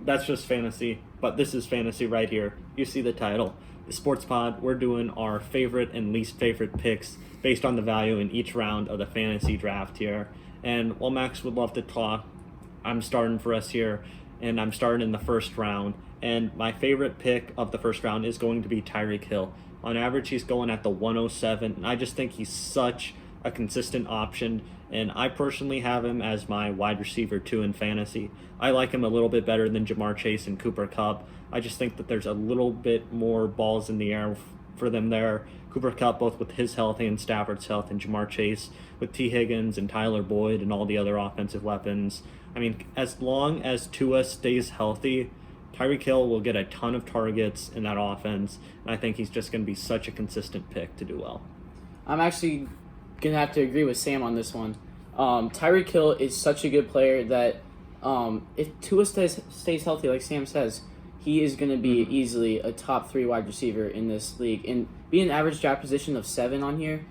that's just fantasy, but this is fantasy right here. You see the title. The Sports Pod, we're doing our favorite and least favorite picks based on the value in each round of the fantasy draft here. And while Max would love to talk, I'm starting for us here, and I'm starting in the first round. And my favorite pick of the first round is going to be Tyreek Hill. On average, he's going at the 107, and I just think he's such a consistent option, and I personally have him as my wide receiver 2 in fantasy. I like him a little bit better than Jamar Chase and Cooper Kupp. I just think that there's a little bit more balls in the air for them there. Cooper Kupp, both with his health and Stafford's health, and Jamar Chase with T. Higgins and Tyler Boyd and all the other offensive weapons. I mean, as long as Tua stays healthy, Tyreek Hill will get a ton of targets in that offense, and I think he's just going to be such a consistent pick to do well. I'm actually going to have to agree with Sam on this one. Tyreek Hill is such a good player that if Tua stays healthy, like Sam says, he is going to be easily a top 3 wide receiver in this league. And being an average draft position of 7 on here,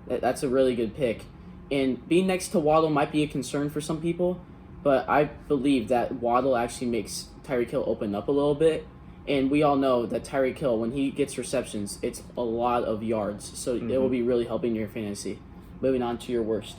that's a really good pick. And being next to Waddle might be a concern for some people, but I believe that Waddle actually makes Tyreek Hill open up a little bit. And we all know that Tyreek Hill, when he gets receptions, it's a lot of yards. So it will be really helping your fantasy. Moving on to your worst.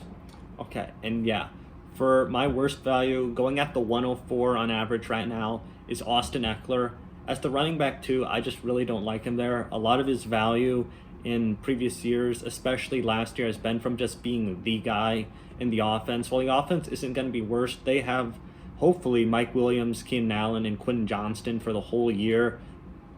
Okay, and yeah, for my worst value, going at the 104 on average right now is Austin Eckler. As the running back too, I just really don't like him there. A lot of his value in previous years, especially last year, has been from just being the guy in the offense. While the offense isn't going to be worse, they have hopefully Mike Williams, Keenan Allen, and Quentin Johnston for the whole year.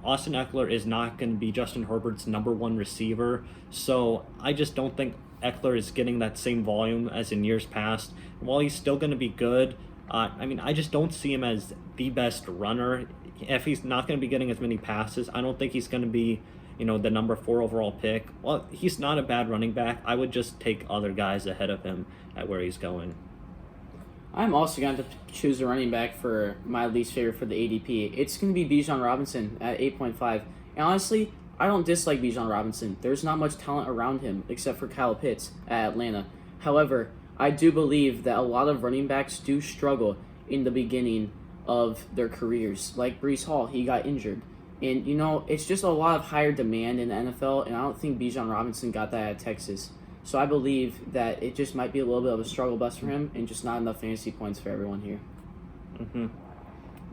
Austin Eckler is not going to be Justin Herbert's number 1 receiver, so I just don't think Eckler is getting that same volume as in years past. While he's still going to be good, I just don't see him as the best runner. If he's not going to be getting as many passes, I don't think he's going to be, the number 4 overall pick. Well, he's not a bad running back. I would just take other guys ahead of him at where he's going. I'm also going to choose a running back for my least favorite for the ADP. It's going to be Bijan Robinson at 8.5. And honestly, I don't dislike Bijan Robinson. There's not much talent around him except for Kyle Pitts at Atlanta. However, I do believe that a lot of running backs do struggle in the beginning of their careers. Like Breece Hall, he got injured. And, it's just a lot of higher demand in the NFL, and I don't think Bijan Robinson got that at Texas. So I believe that it just might be a little bit of a struggle bus for him and just not enough fantasy points for everyone here.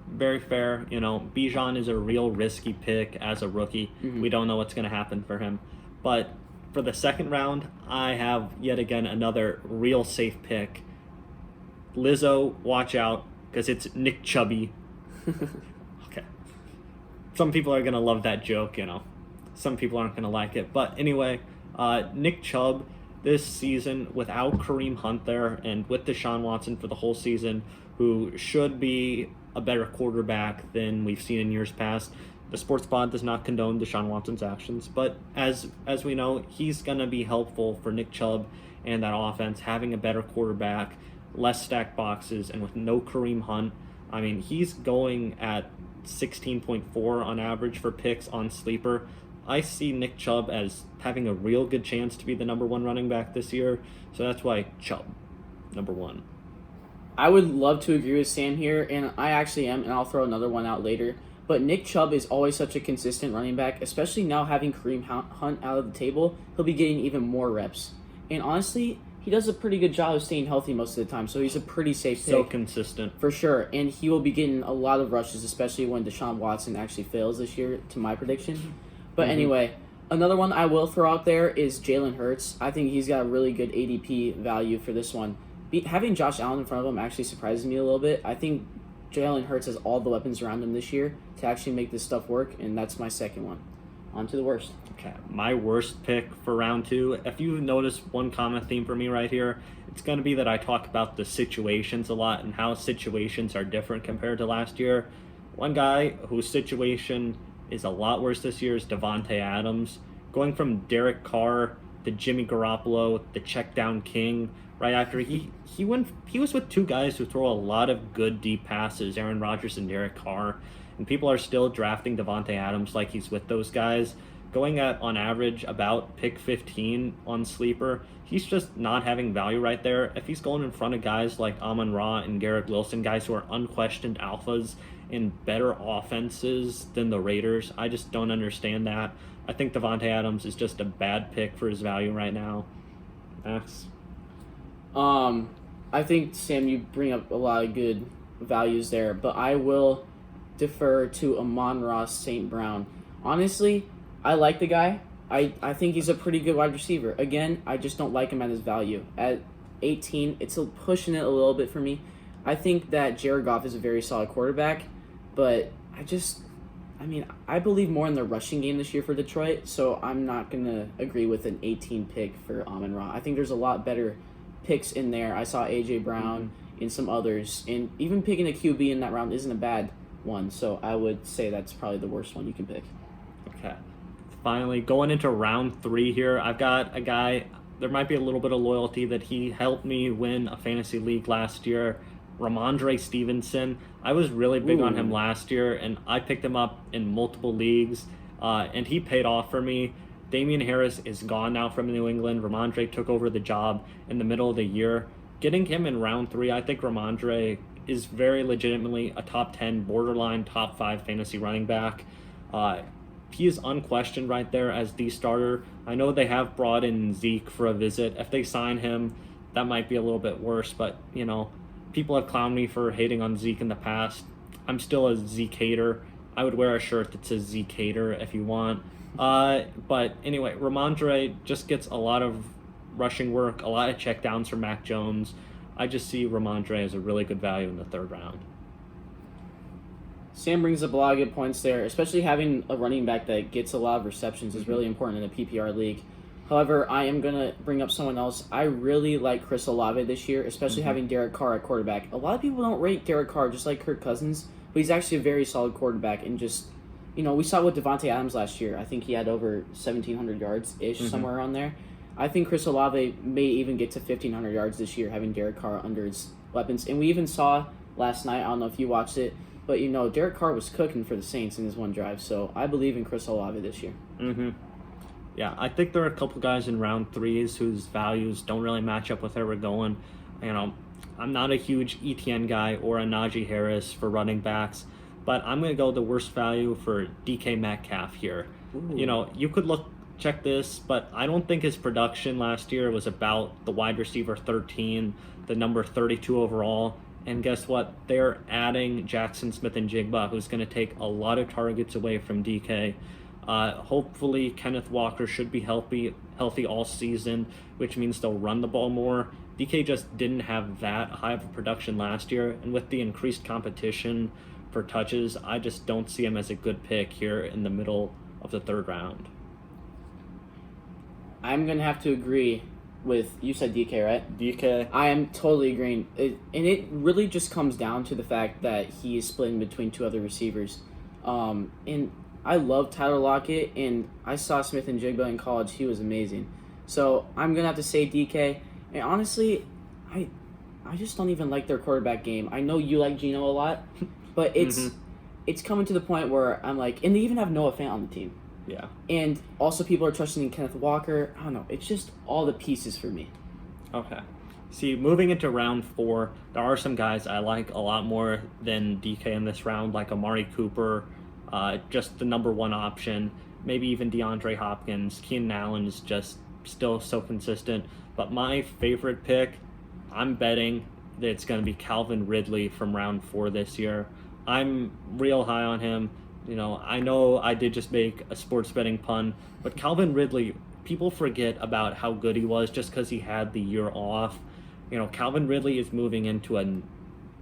Very fair. Bijan is a real risky pick as a rookie. We don't know what's going to happen for him. But for the second round, I have yet again another real safe pick. Lizzo, watch out, because it's Nick Chubby. Okay. Some people are going to love that joke, Some people aren't going to like it. But anyway, Nick Chubb this season without Kareem Hunt there and with Deshaun Watson for the whole season, who should be a better quarterback than we've seen in years past. The Sports Pod does not condone Deshaun Watson's actions, but as we know, he's going to be helpful for Nick Chubb and that offense, having a better quarterback, less stacked boxes, and with no Kareem Hunt. I mean, he's going at 16.4 on average for picks on Sleeper. I see Nick Chubb as having a real good chance to be the number 1 running back this year, so that's why Chubb, number 1. I would love to agree with Sam here, and I actually am, and I'll throw another one out later. But Nick Chubb is always such a consistent running back, especially now having Kareem Hunt out of the table. He'll be getting even more reps. And honestly, he does a pretty good job of staying healthy most of the time, so he's a pretty safe pick. So consistent. For sure, and he will be getting a lot of rushes, especially when Deshaun Watson actually fails this year, to my prediction. But anyway, another one I will throw out there is Jalen Hurts. I think he's got a really good ADP value for this one. Having Josh Allen in front of him actually surprises me a little bit. I think Jalen Hurts has all the weapons around him this year to actually make this stuff work, and that's my second one. On to the worst. Okay, my worst pick for round 2. If you've noticed one common theme for me right here, it's going to be that I talk about the situations a lot and how situations are different compared to last year. One guy whose situation is a lot worse this year is Devontae Adams. Going from Derek Carr to Jimmy Garoppolo, the check down king, right after he was with 2 guys who throw a lot of good deep passes, Aaron Rodgers and Derek Carr, and people are still drafting Devontae Adams like he's with those guys. Going at, on average, about pick 15 on Sleeper, he's just not having value right there. If he's going in front of guys like Amon-Ra and Garrett Wilson, guys who are unquestioned alphas in better offenses than the Raiders. I just don't understand that. I think Devontae Adams is just a bad pick for his value right now. Max? I think, Sam, you bring up a lot of good values there, but I will defer to Amon-Ra St. Brown. Honestly, I like the guy. I think he's a pretty good wide receiver. Again, I just don't like him at his value. At 18, it's pushing it a little bit for me. I think that Jared Goff is a very solid quarterback, but I believe more in the rushing game this year for Detroit, so I'm not going to agree with an 18 pick for Amon-Ra. I think there's a lot better picks in there. I saw A.J. Brown and some others, and even picking a QB in that round isn't a bad one, so I would say that's probably the worst one you can pick. Okay. Finally, going into round 3 here, I've got a guy, there might be a little bit of loyalty that he helped me win a fantasy league last year, Ramondre Stevenson. I was really big on him last year, and I picked him up in multiple leagues, and he paid off for me. Damian Harris is gone now from New England. Ramondre took over the job in the middle of the year. Getting him in round 3, I think Ramondre is very legitimately a top 10, borderline top 5 fantasy running back. He is unquestioned right there as the starter. I know they have brought in Zeke for a visit. If they sign him, that might be a little bit worse, but, people have clowned me for hating on Zeke in the past. I'm still a Zeke hater. I would wear a shirt that says Zeke hater if you want. But anyway, Ramondre just gets a lot of rushing work, a lot of checkdowns from Mac Jones. I just see Ramondre as a really good value in the 3rd round. Sam brings up a lot of good points there, especially having a running back that gets a lot of receptions is really important in a PPR league. However, I am going to bring up someone else. I really like Chris Olave this year, especially having Derek Carr at quarterback. A lot of people don't rate Derek Carr just like Kirk Cousins, but he's actually a very solid quarterback. And just, we saw with Devontae Adams last year. I think he had over 1,700 yards-ish, somewhere around there. I think Chris Olave may even get to 1,500 yards this year, having Derek Carr under his weapons. And we even saw last night, I don't know if you watched it, but, Derek Carr was cooking for the Saints in his one drive. So I believe in Chris Olave this year. Yeah, I think there are a couple guys in round 3s whose values don't really match up with where we're going. I'm not a huge ETN guy or a Najee Harris for running backs, but I'm going to go the worst value for DK Metcalf here. You could check this, but I don't think his production last year was about the wide receiver 13, the number 32 overall. And guess what? They're adding Jackson Smith-Njigba, who's going to take a lot of targets away from DK. Hopefully Kenneth Walker should be healthy all season, which means they'll run the ball more. DK just didn't have that high of a production last year, and with the increased competition for touches, I just don't see him as a good pick here in the middle of the 3rd round. I'm going to have to agree with, you said DK, right? DK. I am totally agreeing. And it really just comes down to the fact that he is splitting between 2 other receivers. And I love Tyler Lockett, and I saw Smith-Njigba in college. He was amazing. So I'm going to have to say DK. And honestly, I just don't even like their quarterback game. I know you like Geno a lot, but it's coming to the point where I'm like, and they even have Noah Fant on the team. Yeah. And also people are trusting in Kenneth Walker. I don't know. It's just all the pieces for me. Okay. See, moving into round 4, there are some guys I like a lot more than DK in this round, like Amari Cooper, just the number 1 option, maybe even DeAndre Hopkins. Keenan Allen is just still so consistent. But my favorite pick, I'm betting that it's going to be Calvin Ridley from round 4 this year. I'm real high on him. I know I did just make a sports betting pun, but Calvin Ridley, people forget about how good he was just because he had the year off. Calvin Ridley is moving into a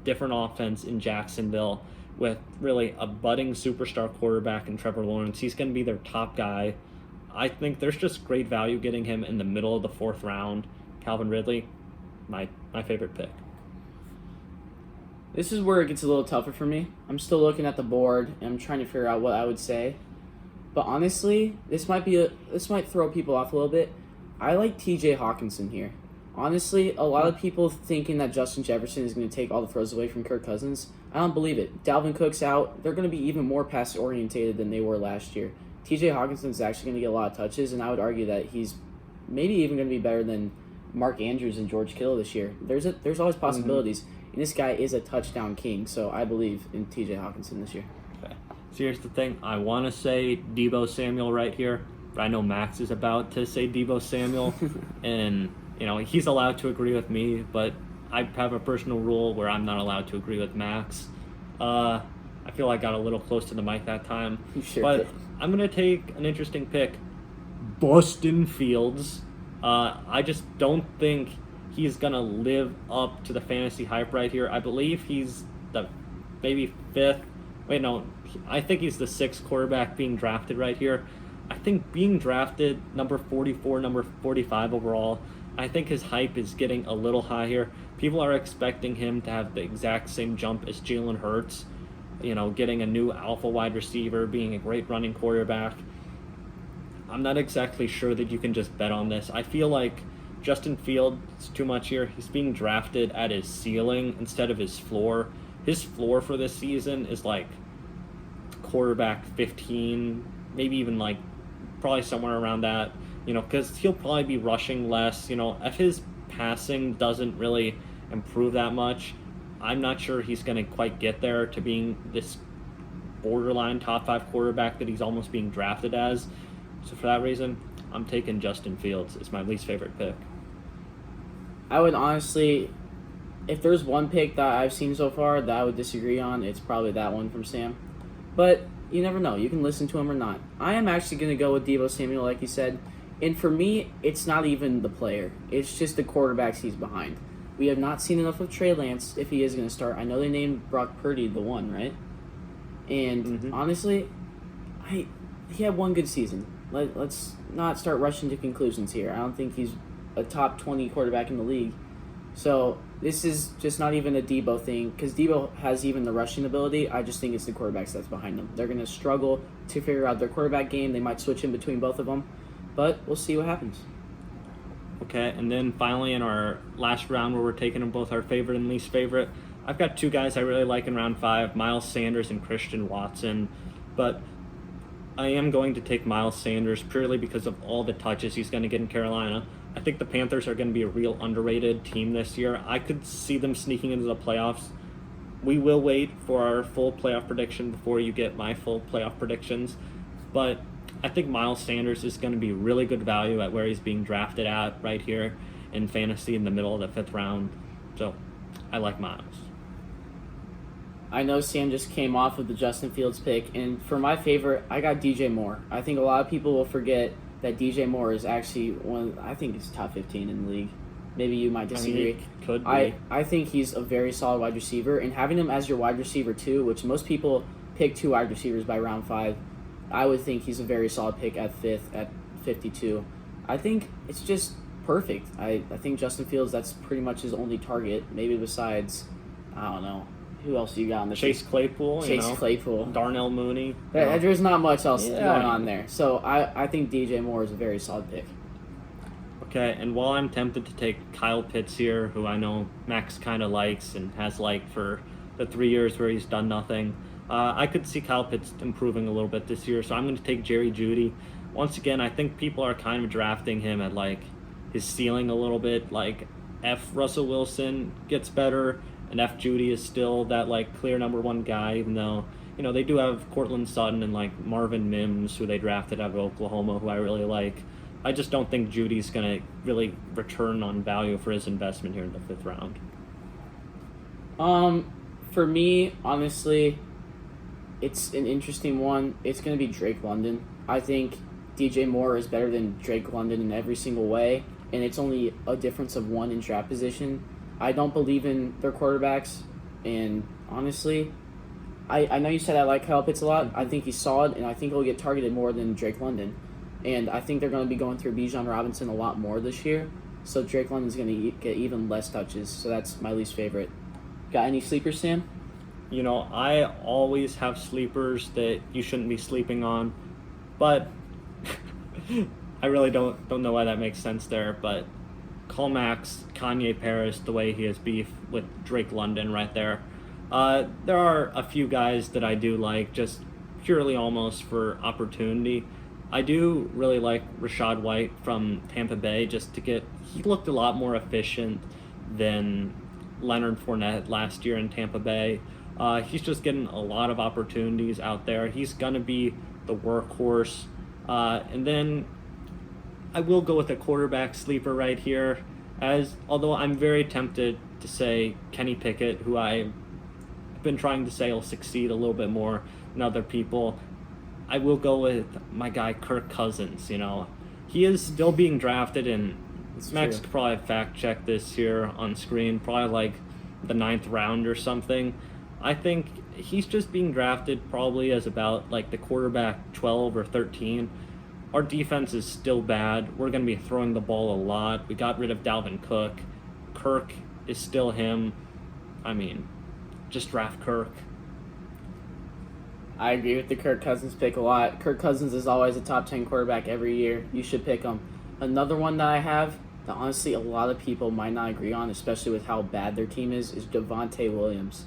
different offense in Jacksonville with really a budding superstar quarterback in Trevor Lawrence. He's going to be their top guy. I think there's just great value getting him in the middle of the 4th round. Calvin Ridley, my favorite pick. This is where it gets a little tougher for me. I'm still looking at the board, and I'm trying to figure out what I would say. But honestly, this might throw people off a little bit. I like T.J. Hawkinson here. Honestly, a lot of people thinking that Justin Jefferson is going to take all the throws away from Kirk Cousins. I don't believe it. Dalvin Cook's out. They're going to be even more pass-orientated than they were last year. T.J. Hawkinson is actually going to get a lot of touches, and I would argue that he's maybe even going to be better than Mark Andrews and George Kittle this year. There's always possibilities. And this guy is a touchdown king, so I believe in TJ Hawkinson this year. Okay. So here's the thing. I want to say Deebo Samuel right here, but I know Max is about to say Deebo Samuel, and he's allowed to agree with me, but I have a personal rule where I'm not allowed to agree with Max. I feel I got a little close to the mic that time. You sure but did. I'm going to take an interesting pick. Bustin' Fields. I just don't think he's going to live up to the fantasy hype right here. I believe he's the maybe fifth. Wait, no. I think he's the sixth quarterback being drafted right here. I think being drafted number 44, number 45 overall, I think his hype is getting a little high here. People are expecting him to have the exact same jump as Jalen Hurts, getting a new alpha wide receiver, being a great running quarterback. I'm not exactly sure that you can just bet on this. I feel like Justin Fields too much here. He's being drafted at his ceiling instead of his floor. His floor for this season is like quarterback 15, maybe even like probably somewhere around that, because he'll probably be rushing less. If his passing doesn't really improve that much, I'm not sure he's going to quite get there to being this borderline top 5 quarterback that he's almost being drafted as. So for that reason, I'm taking Justin Fields. It's my least favorite pick. I would honestly, if there's one pick that I've seen so far that I would disagree on, it's probably that one from Sam. But you never know. You can listen to him or not. I am actually going to go with Deebo Samuel, like you said. And for me, it's not even the player. It's just the quarterbacks he's behind. We have not seen enough of Trey Lance if he is going to start. I know they named Brock Purdy the one, right? And honestly, he had one good season. Let's not start rushing to conclusions here. I don't think he's a top 20 quarterback in the league. So this is just not even a Deebo thing, because Deebo has even the rushing ability. I just think it's the quarterbacks that's behind them. They're going to struggle to figure out their quarterback game. They might switch in between both of them, but we'll see what happens. Okay, and then finally in our last round where we're taking them both our favorite and least favorite, I've got two guys I really like in round 5, Miles Sanders and Christian Watson, but I am going to take Miles Sanders purely because of all the touches he's going to get in Carolina. I think the Panthers are going to be a real underrated team this year. I could see them sneaking into the playoffs. We will wait for our full playoff prediction before you get my full playoff predictions, but I think Miles Sanders is going to be really good value at where he's being drafted at right here in fantasy in the middle of the 5th round. So I like Miles. I know Sam just came off of the Justin Fields pick, and for my favorite, I got DJ Moore. I think a lot of people will forget that DJ Moore is actually I think he's top 15 in the league. Maybe you might disagree. He could be. I think he's a very solid wide receiver, and having him as your wide receiver too, which most people pick 2 wide receivers by round 5, I would think he's a very solid pick at 5th, at 52. I think it's just perfect. I think Justin Fields, that's pretty much his only target, maybe besides, I don't know, who else you got on the Chase Claypool, Claypool. Darnell Mooney. There's not much else going on there. So I think DJ Moore is a very solid pick. Okay, and while I'm tempted to take Kyle Pitts here, who I know Max kind of likes and has liked for the 3 years where he's done nothing, I could see Kyle Pitts improving a little bit this year, so I'm going to take Jerry Jeudy. Once again, I think people are kind of drafting him at like his ceiling a little bit. Like F. Russell Wilson gets better, and F. Jeudy is still that like clear number 1 guy, even though they do have Cortland Sutton and like Marvin Mims, who they drafted out of Oklahoma, who I really like. I just don't think Judy's going to really return on value for his investment here in the 5th round. For me, honestly, it's an interesting one. It's going to be Drake London. I think DJ Moore is better than Drake London in every single way, and it's only a difference of 1 in draft position. I don't believe in their quarterbacks, and honestly, I know you said I like Kyle Pitts a lot. I think he's solid, and I think he'll get targeted more than Drake London. And I think they're going to be going through Bijan Robinson a lot more this year, so Drake London's going to get even less touches, so that's my least favorite. Got any sleepers, Sam? I always have sleepers that you shouldn't be sleeping on, but I really don't know why that makes sense there, but call Max Kanye Paris the way he has beef with Drake London right there. There are a few guys that I do like, just purely almost for opportunity. I do really like Rachaad White from Tampa Bay, he looked a lot more efficient than Leonard Fournette last year in Tampa Bay. He's just getting a lot of opportunities out there. He's going to be the workhorse. And then I will go with a quarterback sleeper right here, although I'm very tempted to say Kenny Pickett, who I've been trying to say will succeed a little bit more than other people. I will go with my guy Kirk Cousins. He is still being drafted, and Max could probably fact check this here on screen, probably like the 9th round or something. I think he's just being drafted probably as about like the quarterback 12 or 13. Our defense is still bad. We're going to be throwing the ball a lot. We got rid of Dalvin Cook. Kirk is still him. I mean, just draft Kirk. I agree with the Kirk Cousins pick a lot. Kirk Cousins is always a top 10 quarterback every year. You should pick him. Another one that I have that honestly a lot of people might not agree on, especially with how bad their team is Javonte Williams.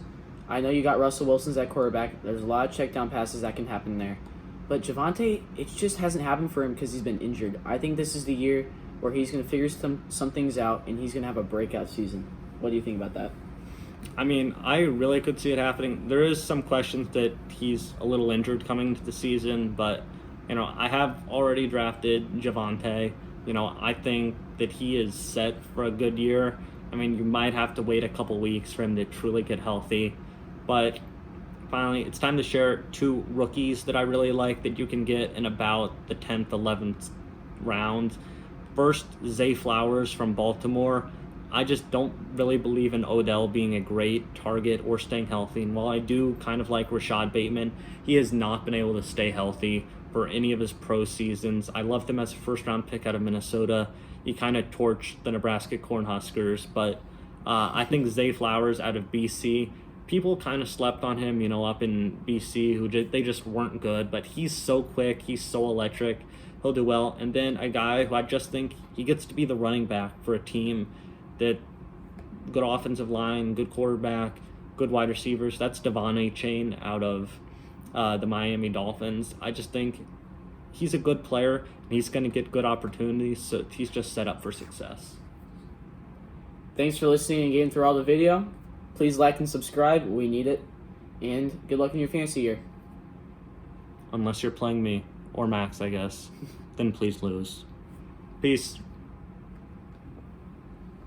I know you got Russell Wilson's at quarterback. There's a lot of check down passes that can happen there. But Javonte, it just hasn't happened for him because he's been injured. I think this is the year where he's going to figure some things out and he's going to have a breakout season. What do you think about that? I mean, I really could see it happening. There is some questions that he's a little injured coming into the season, but, I have already drafted Javonte. I think that he is set for a good year. I mean, you might have to wait a couple weeks for him to truly get healthy. But finally, it's time to share 2 rookies that I really like that you can get in about the 10th, 11th round. First, Zay Flowers from Baltimore. I just don't really believe in Odell being a great target or staying healthy. And while I do kind of like Rashad Bateman, he has not been able to stay healthy for any of his pro seasons. I loved him as a first-round pick out of Minnesota. He kind of torched the Nebraska Cornhuskers. But I think Zay Flowers out of BC, people kind of slept on him, up in BC, they just weren't good. But he's so quick. He's so electric. He'll do well. And then a guy who I just think he gets to be the running back for a team that good offensive line, good quarterback, good wide receivers. That's Devon Achane out of the Miami Dolphins. I just think he's a good player, and he's going to get good opportunities, so he's just set up for success. Thanks for listening and getting through all the video. Please like and subscribe. We need it. And good luck in your fantasy year. Unless you're playing me, or Max, I guess. Then please lose. Peace.